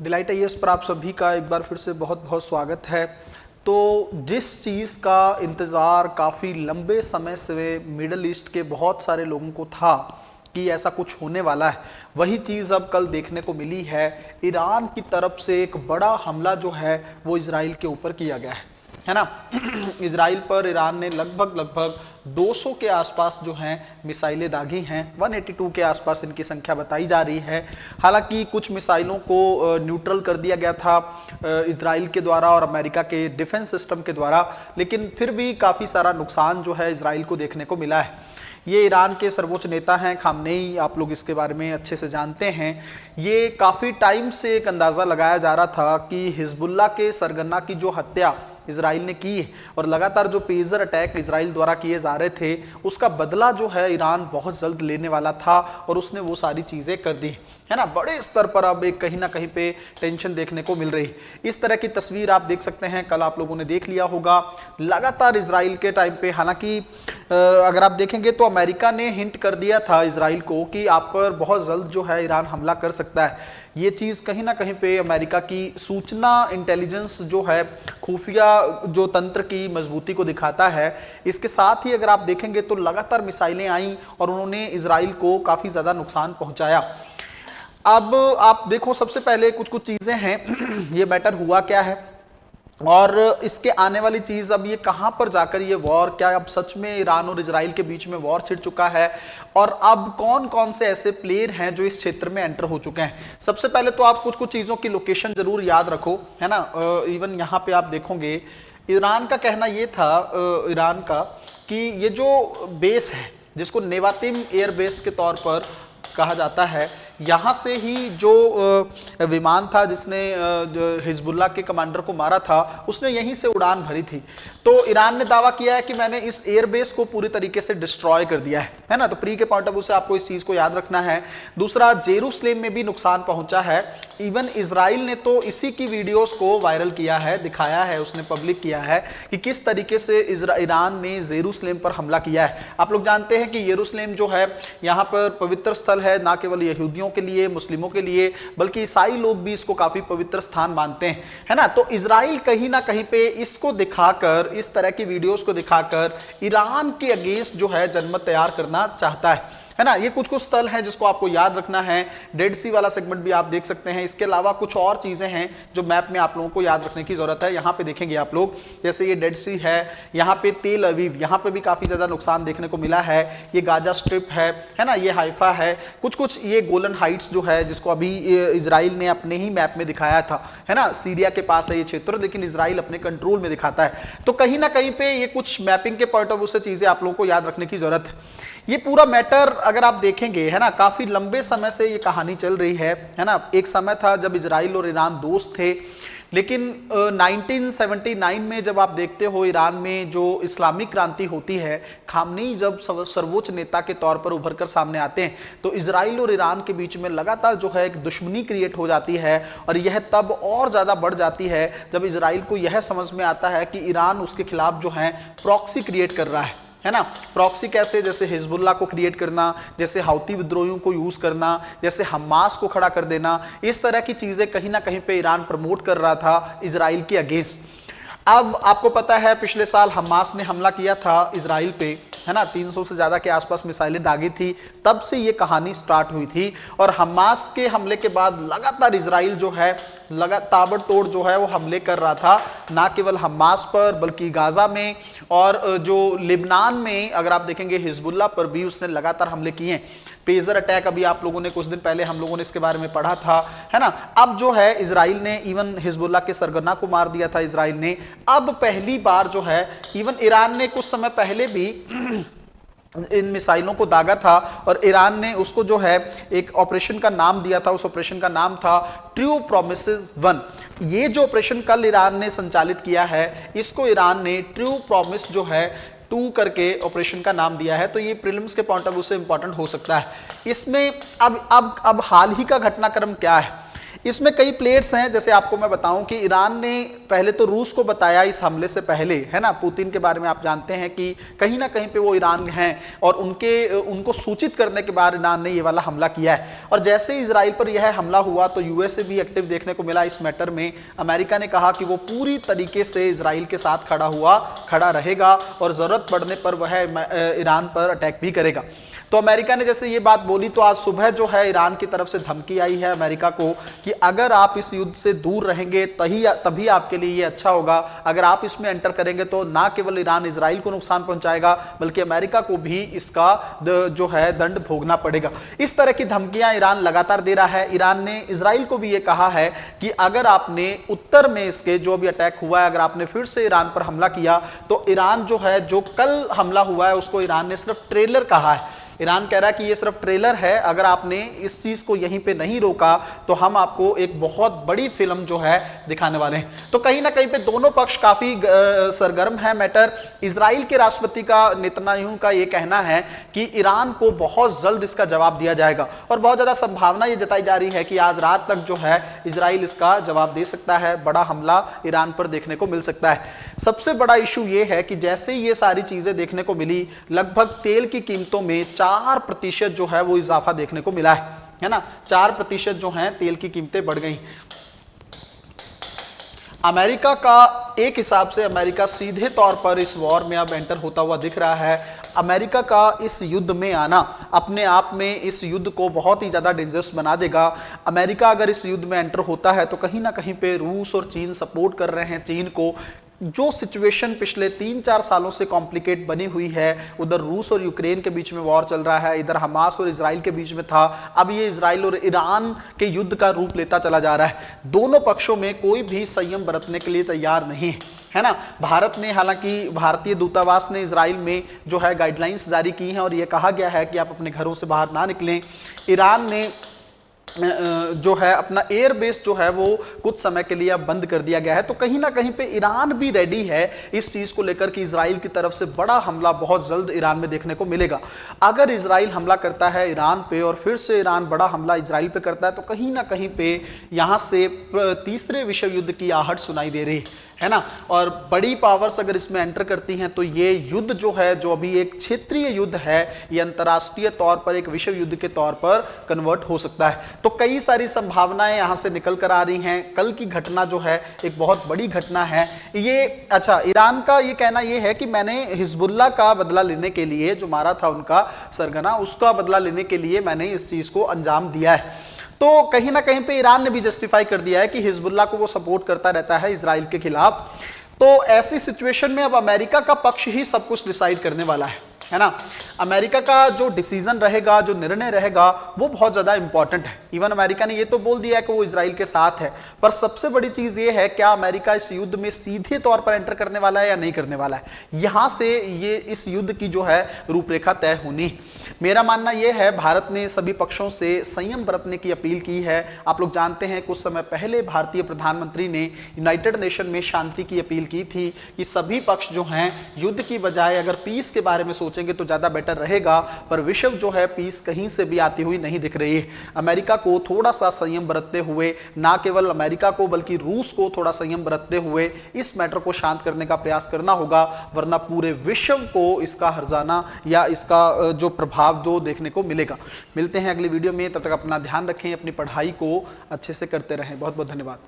Delight IAS पर आप सभी का एक बार फिर से बहुत बहुत स्वागत है। तो जिस चीज़ का इंतज़ार काफ़ी लंबे समय से मिडल ईस्ट के बहुत सारे लोगों को था कि ऐसा कुछ होने वाला है, वही चीज़ अब कल देखने को मिली है। ईरान की तरफ से एक बड़ा हमला जो है वो इजराइल के ऊपर किया गया है ना। इजराइल पर ईरान ने लगभग 200 के आसपास जो हैं मिसाइलें दागी हैं। 182 के आसपास इनकी संख्या बताई जा रही है। हालांकि कुछ मिसाइलों को न्यूट्रल कर दिया गया था इजराइल के द्वारा और अमेरिका के डिफेंस सिस्टम के द्वारा, लेकिन फिर भी काफ़ी सारा नुकसान जो है इजराइल को देखने को मिला है। ये ईरान के सर्वोच्च नेता हैं खामनेई, आप लोग इसके बारे में अच्छे से जानते हैं। ये काफ़ी टाइम से एक अंदाज़ा लगाया जा रहा था कि हिजबुल्लाह के सरगना की जो हत्या इजराइल ने की और लगातार जो पेजर अटैक इजराइल द्वारा किए जा रहे थे, उसका बदला जो है ईरान बहुत जल्द लेने वाला था और उसने वो सारी चीज़ें कर दी है ना। बड़े स्तर पर अब एक कहीं ना कहीं पे टेंशन देखने को मिल रही। इस तरह की तस्वीर आप देख सकते हैं, कल आप लोगों ने देख लिया होगा। लगातार इजराइल के टाइम पे, हालांकि अगर आप देखेंगे तो अमेरिका ने हिंट कर दिया था इजराइल को कि आप पर बहुत जल्द जो है ईरान हमला कर सकता है। ये चीज़ कहीं ना कहीं पे अमेरिका की सूचना इंटेलिजेंस जो है, खुफिया जो तंत्र की मजबूती को दिखाता है। इसके साथ ही अगर आप देखेंगे तो लगातार मिसाइलें आई और उन्होंने इजराइल को काफ़ी ज़्यादा नुकसान पहुंचाया। अब आप देखो, सबसे पहले कुछ चीज़ें हैं। ये मैटर हुआ क्या है और इसके आने वाली चीज़, अब ये कहाँ पर जाकर ये वॉर, क्या अब सच में ईरान और इजराइल के बीच में वॉर छिड़ चुका है और अब कौन कौन से ऐसे प्लेयर हैं जो इस क्षेत्र में एंटर हो चुके हैं। सबसे पहले तो आप कुछ चीज़ों की लोकेशन जरूर याद रखो, है ना। इवन यहाँ पे आप देखोगे, ईरान का कहना ये था, ईरान का, कि ये जो बेस है जिसको नेवातिम एयर बेस के तौर पर कहा जाता है, यहाँ से ही जो विमान था जिसने हिजबुल्लाह के कमांडर को मारा था, उसने यहीं से उड़ान भरी थी। तो ईरान ने दावा किया है कि मैंने इस एयरबेस को पूरी तरीके से डिस्ट्रॉय कर दिया है ना। तो प्री के पॉइंट ऑफ व्यू से आपको इस चीज़ को याद रखना है। दूसरा, जेरूसलेम में भी नुकसान पहुंचा है। इवन इजराइल ने तो इसी की वीडियोस को वायरल किया है, दिखाया है, उसने पब्लिक किया है कि किस तरीके से ईरान ने जेरूसलेम पर हमला किया है। आप लोग जानते हैं कि जेरूसलेम जो है यहाँ पर पवित्र स्थल है, ना केवल यहूदियों के लिए, मुस्लिमों के लिए, बल्कि ईसाई लोग भी इसको काफी पवित्र स्थान मानते हैं, है ना। तो इजराइल कहीं ना कहीं पे इसको दिखाकर, इस तरह की वीडियोस को दिखाकर ईरान के अगेंस्ट जो है जनमत तैयार करना चाहता है ना। ये कुछ स्थल हैं जिसको आपको याद रखना है। डेड सी वाला सेगमेंट भी आप देख सकते हैं। इसके अलावा कुछ और चीजें हैं जो मैप में आप लोगों को याद रखने की जरूरत है। यहाँ पे देखेंगे आप लोग, जैसे ये डेड सी है, यहाँ पे तेल अवीव, यहाँ पे भी काफी ज्यादा नुकसान देखने को मिला है। ये गाजा स्ट्रिप है ना, ये हाइफा है, कुछ ये गोलन हाइट्स जो है, जिसको अभी इजराइल ने अपने ही मैप में दिखाया था, है ना। सीरिया के पास है ये क्षेत्र, लेकिन इजराइल अपने कंट्रोल में दिखाता है। तो कहीं ना कहीं पे ये कुछ मैपिंग के पॉइंट ऑफ व्यू से चीजें आप लोगों को याद रखने की जरूरत है। ये पूरा मैटर अगर आप देखेंगे, है ना, काफी लंबे समय से ये कहानी चल रही है ना। एक समय था जब इजराइल और ईरान दोस्त थे, लेकिन 1979 में जब आप देखते हो ईरान में जो इस्लामिक क्रांति होती है, खामनेई जब सर्वोच्च नेता के तौर पर उभर कर सामने आते हैं, तो इजराइल और ईरान के बीच में लगातार जो है एक दुश्मनी क्रिएट हो जाती है। और यह तब और ज़्यादा बढ़ जाती है जब इजराइल को यह समझ में आता है कि ईरान उसके खिलाफ जो है प्रॉक्सी क्रिएट कर रहा है ना। प्रॉक्सी कैसे? जैसे हिजबुल्लाह को क्रिएट करना, जैसे हाउती विद्रोहियों को यूज करना, जैसे हमास को खड़ा कर देना, इस तरह की चीजें कहीं ना कहीं पे ईरान प्रमोट कर रहा था इजराइल के अगेंस्ट। अब आपको पता है पिछले साल हमास ने हमला किया था इजराइल पे, है ना। 300 से ज्यादा के आसपास मिसाइलें दागी थी, तब से ये कहानी स्टार्ट हुई थी। और हमास के हमले के बाद लगातार इजराइल जो है ताबड़तोड़ जो है वो हमले कर रहा था, ना केवल हमास पर बल्कि गाजा में और जो लेबनान में अगर आप देखेंगे हिजबुल्लाह पर भी उसने लगातार हमले किए। पेजर अटैक अभी आप लोगों ने कुछ दिन पहले हम लोगों ने इसके बारे में पढ़ा था, है ना। अब जो है इजराइल ने इवन हिजबुल्लाह के सरगना को मार दिया था इजराइल ने। अब पहली बार जो है, इवन ईरान ने कुछ समय पहले भी इन मिसाइलों को दागा था और ईरान ने उसको जो है एक ऑपरेशन का नाम दिया था। उस ऑपरेशन का नाम था ट्रू प्रोमिसेस 1। ये जो ऑपरेशन कल ईरान ने संचालित किया है, इसको ईरान ने ट्रू प्रॉमिस जो है 2 करके ऑपरेशन का नाम दिया है। तो ये प्रीलिम्स के पॉइंट ऑफ व्यू से इंपॉर्टेंट हो सकता है। इसमें अब हाल ही का घटनाक्रम क्या है, इसमें कई प्लेयर्स हैं, जैसे आपको मैं बताऊं कि ईरान ने पहले तो रूस को बताया इस हमले से पहले, है ना। पुतिन के बारे में आप जानते हैं कि कहीं ना कहीं पे वो ईरान हैं और उनको सूचित करने के बाद ईरान ने ये वाला हमला किया है। और जैसे ही इजराइल पर यह हमला हुआ तो यूएसए भी एक्टिव देखने को मिला इस मैटर में। अमेरिका ने कहा कि वो पूरी तरीके से इजराइल के साथ खड़ा रहेगा और जरूरत पड़ने पर वह ईरान पर अटैक भी करेगा। तो अमेरिका ने जैसे ये बात बोली तो आज सुबह जो है ईरान की तरफ से धमकी आई है अमेरिका को कि अगर आप इस युद्ध से दूर रहेंगे तभी आपके लिए ये अच्छा होगा। अगर आप इसमें एंटर करेंगे तो ना केवल ईरान इजराइल को नुकसान पहुंचाएगा बल्कि अमेरिका को भी इसका जो है दंड भोगना पड़ेगा। इस तरह की धमकियां ईरान लगातार दे रहा है। ईरान ने इजराइल को भी ये कहा है कि अगर आपने उत्तर में इसके जो भी अटैक हुआ है, अगर आपने फिर से ईरान पर हमला किया तो ईरान जो है, जो कल हमला हुआ है उसको ईरान ने सिर्फ ट्रेलर कहा है। ईरान कह रहा है कि ये सिर्फ ट्रेलर है, अगर आपने इस चीज को यहीं पे नहीं रोका तो हम आपको एक बहुत बड़ी फिल्म जो है दिखाने वाले हैं। तो कहीं ना कहीं पे दोनों पक्ष काफी सरगर्म है मैटर। इजराइल के राष्ट्रपति का नेतन्याहू का ये कहना है कि ईरान को बहुत जल्द इसका जवाब दिया जाएगा और बहुत ज्यादा संभावना ये जताई जा रही है कि आज रात तक जो है इजराइल इसका जवाब दे सकता है। बड़ा हमला ईरान पर देखने को मिल सकता है। सबसे बड़ा इशू ये है कि जैसे ही ये सारी चीजें देखने को मिली, लगभग तेल की कीमतों में 4% जो है वो इजाफा देखने को मिला है ना। 4% जो है तेल की कीमतें बढ़ गई। अमेरिका का एक हिसाब से अमेरिका सीधे तौर पर इस वॉर में अब एंटर होता हुआ दिख रहा है। अमेरिका का इस युद्ध में आना अपने आप में इस युद्ध को बहुत ही ज़्यादा डेंजरस बना देगा। अमेरिका अगर इस युद्ध में एंटर होता है तो कहीं ना कहीं पे रूस और चीन सपोर्ट कर रहे हैं चीन को। जो सिचुएशन पिछले 3-4 सालों से कॉम्प्लिकेट बनी हुई है, उधर रूस और यूक्रेन के बीच में वॉर चल रहा है, इधर हमास और इजराइल के बीच में था, अब ये इजराइल और ईरान के युद्ध का रूप लेता चला जा रहा है। दोनों पक्षों में कोई भी संयम बरतने के लिए तैयार नहीं है ना। भारत ने, हालांकि भारतीय दूतावास ने इजराइल में जो है गाइडलाइंस जारी की हैं और ये कहा गया है कि आप अपने घरों से बाहर ना निकलें। ईरान ने जो है अपना एयर बेस जो है वो कुछ समय के लिए अब बंद कर दिया गया है। तो कहीं ना कहीं पे ईरान भी रेडी है इस चीज को लेकर कि इजराइल की तरफ से बड़ा हमला बहुत जल्द ईरान में देखने को मिलेगा। अगर इजराइल हमला करता है ईरान पे और फिर से ईरान बड़ा हमला इजराइल पे करता है तो कहीं ना कहीं पे यहां से तीसरे विश्व युद्ध की आहट सुनाई दे रही है ना। और बड़ी पावर्स अगर इसमें एंटर करती हैं तो ये युद्ध जो है, जो अभी एक क्षेत्रीय युद्ध है, ये अंतर्राष्ट्रीय तौर पर एक विश्व युद्ध के तौर पर कन्वर्ट हो सकता है। तो कई सारी संभावनाएं यहां से निकल कर आ रही हैं। कल की घटना जो है एक बहुत बड़ी घटना है ये। अच्छा, ईरान का ये कहना ये है कि मैंने हिजबुल्लाह का बदला लेने के लिए, जो मारा था उनका सरगना, उसका बदला लेने के लिए मैंने इस चीज को अंजाम दिया है। तो कहीं ना कहीं पे ईरान ने भी जस्टिफाई कर दिया है कि हिजबुल्लाह को वो सपोर्ट करता रहता है इजराइल के खिलाफ। तो ऐसी सिचुएशन में अब अमेरिका का पक्ष ही सब कुछ डिसाइड करने वाला है ना। अमेरिका का जो डिसीजन रहेगा, जो निर्णय रहेगा, वो बहुत ज्यादा इंपॉर्टेंट है। इवन अमेरिका ने ये तो बोल दिया है कि वो इजराइल के साथ है, पर सबसे बड़ी चीज ये है क्या अमेरिका इस युद्ध में सीधे तौर पर एंटर करने वाला है या नहीं करने वाला है। यहां से ये इस युद्ध की जो है रूपरेखा तय होनी। मेरा मानना यह है, भारत ने सभी पक्षों से संयम बरतने की अपील की है। आप लोग जानते हैं कुछ समय पहले भारतीय प्रधानमंत्री ने यूनाइटेड नेशन में शांति की अपील की थी कि सभी पक्ष जो हैं युद्ध की बजाय अगर पीस के बारे में सोचेंगे तो ज़्यादा बेटर रहेगा। पर विश्व जो है पीस कहीं से भी आती हुई नहीं दिख रही है। अमेरिका को थोड़ा सा संयम बरतते हुए, ना केवल अमेरिका को बल्कि रूस को थोड़ा संयम बरतते हुए इस मैटर को शांत करने का प्रयास करना होगा, वरना पूरे विश्व को इसका हर्जाना या इसका जो प्रभाव जो देखने को मिलेगा। मिलते हैं अगली वीडियो में, तब तक अपना ध्यान रखें, अपनी पढ़ाई को अच्छे से करते रहें। बहुत बहुत धन्यवाद।